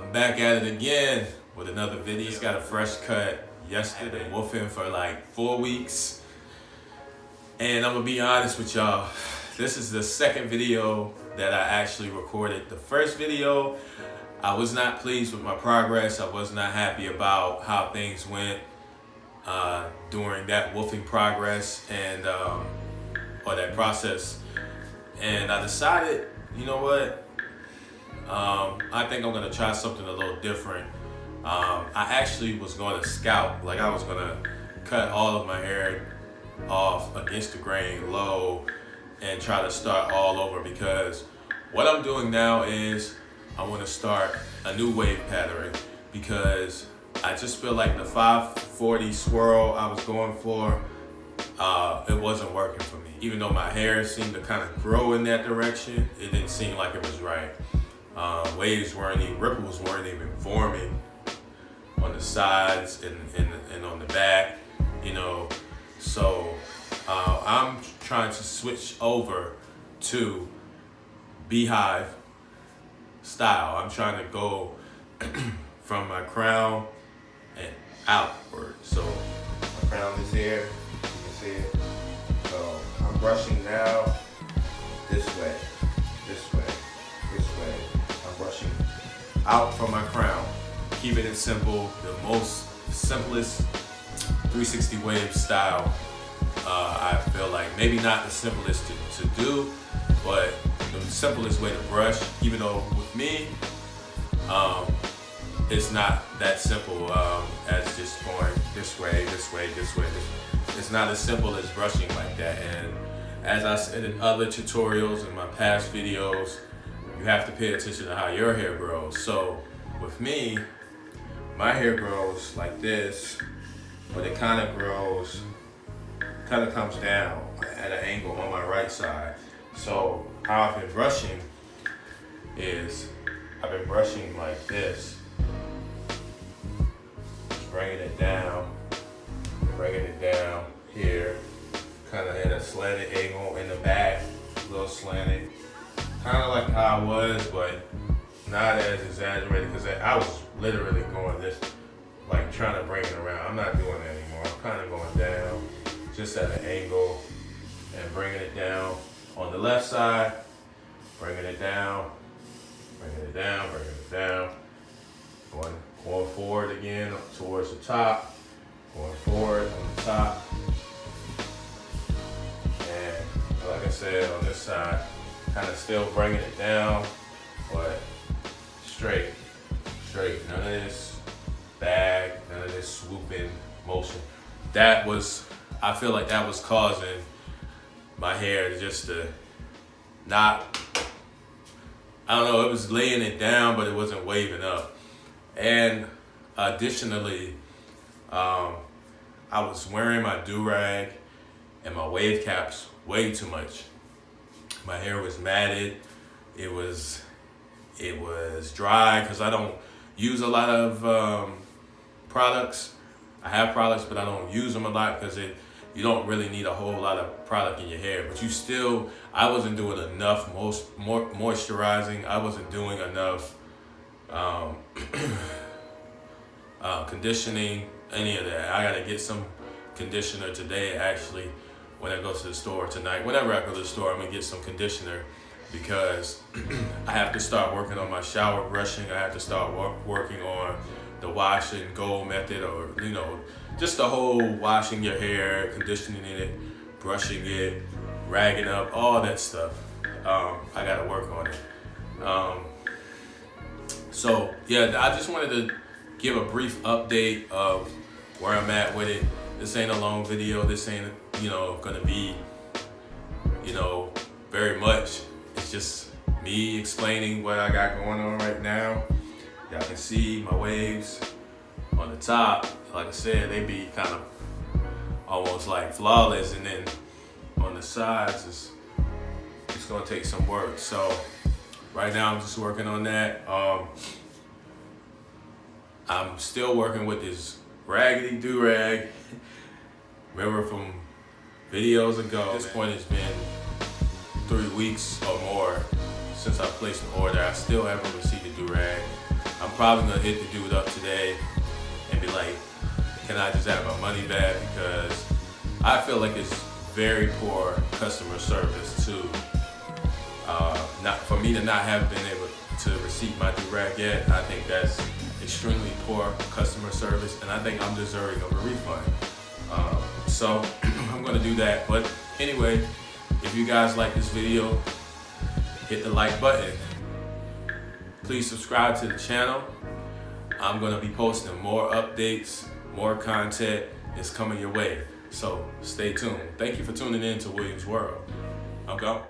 I'm back at it again with another video. Just got a fresh cut yesterday. Been woofing for like 4 weeks. And I'm gonna be honest with y'all. This is the second video that I actually recorded. The first video, I was not pleased with my progress. I was not happy about how things went during that woofing progress and or that process. And I decided, you know what? I think I'm gonna try something a little different. I actually was gonna scout, like I was gonna cut all of my hair off against the grain low and try to start all over, because what I'm doing now is I want to start a new wave pattern, because I just feel like the 540 swirl I was going for, it wasn't working for me. Even though my hair seemed to kind of grow in that direction, it didn't seem like it was right. Ripples weren't even forming on the sides and on the back, you know. So I'm trying to switch over to Beehive style. I'm trying to go from my crown and outward. So my crown is here, you can see it. So I'm brushing now this way, this way, this way. I'm brushing out from my crown, keeping it simple, the most simplest 360 wave style. I feel like maybe not the simplest to do, but the simplest way to brush, even though with me, it's not that simple as just going this way, this way, this way. It's not as simple as brushing like that. And as I said in other tutorials in my past videos, you have to pay attention to how your hair grows. So with me, my hair grows like this, but it kind of comes down at an angle on my right side. So how I've been brushing is I've been brushing like this, bringing it down here, kind of at a slanted angle in the back, a little slanted, kind of like how I was, but not as exaggerated, because I was literally going this, like trying to bring it around. I'm not doing that anymore. I'm kind of going down, just at an angle, and bringing it down on the left side, bringing it down, bringing it down, bringing it down, going forward again towards the top, going forward on the top, and like I said, on this side, kind of still bringing it down, but straight, none of this bag, none of this swooping motion. I feel like that was causing my hair just to not, I don't know, it was laying it down, but it wasn't waving up. And additionally, I was wearing my do-rag and my wave caps way too much. My hair was matted. It was dry, because I don't use a lot of products. I have products, but I don't use them a lot, because you don't really need a whole lot of product in your hair. But I wasn't doing enough moisturizing. I wasn't doing enough conditioning, any of that. I gotta get some conditioner today, actually, when I go to the store tonight. Whenever I go to the store, I'm gonna get some conditioner, because I have to start working on my shower brushing. I have to start working on the wash and go method, or just the whole washing your hair, conditioning it, brushing it, ragging up, all that stuff. I gotta work on it. So yeah, I just wanted to give a brief update of where I'm at with it. This ain't a long video. This ain't gonna be very much. It's just me explaining what I got going on right now. Y'all can see my waves on the top. Like I said, they be kind of almost like flawless, and then on the sides, it's gonna take some work. So right now I'm just working on that. I'm still working with this raggedy do-rag. Remember from videos ago, at this point it's been 3 weeks or more since I placed an order. I still haven't received a do-rag. I'm probably gonna hit the dude up today and be like, can I just have my money back? Because I feel like it's very poor customer service to not for me to not have been able to receive my do-rag yet. I think that's extremely poor customer service, and I think I'm deserving of a refund. So I'm gonna do that. But anyway, if you guys like this video, hit the like button. Please subscribe to the channel. I'm gonna be posting more updates, more content is coming your way. So stay tuned. Thank you for tuning in to Williams World. I'm gone.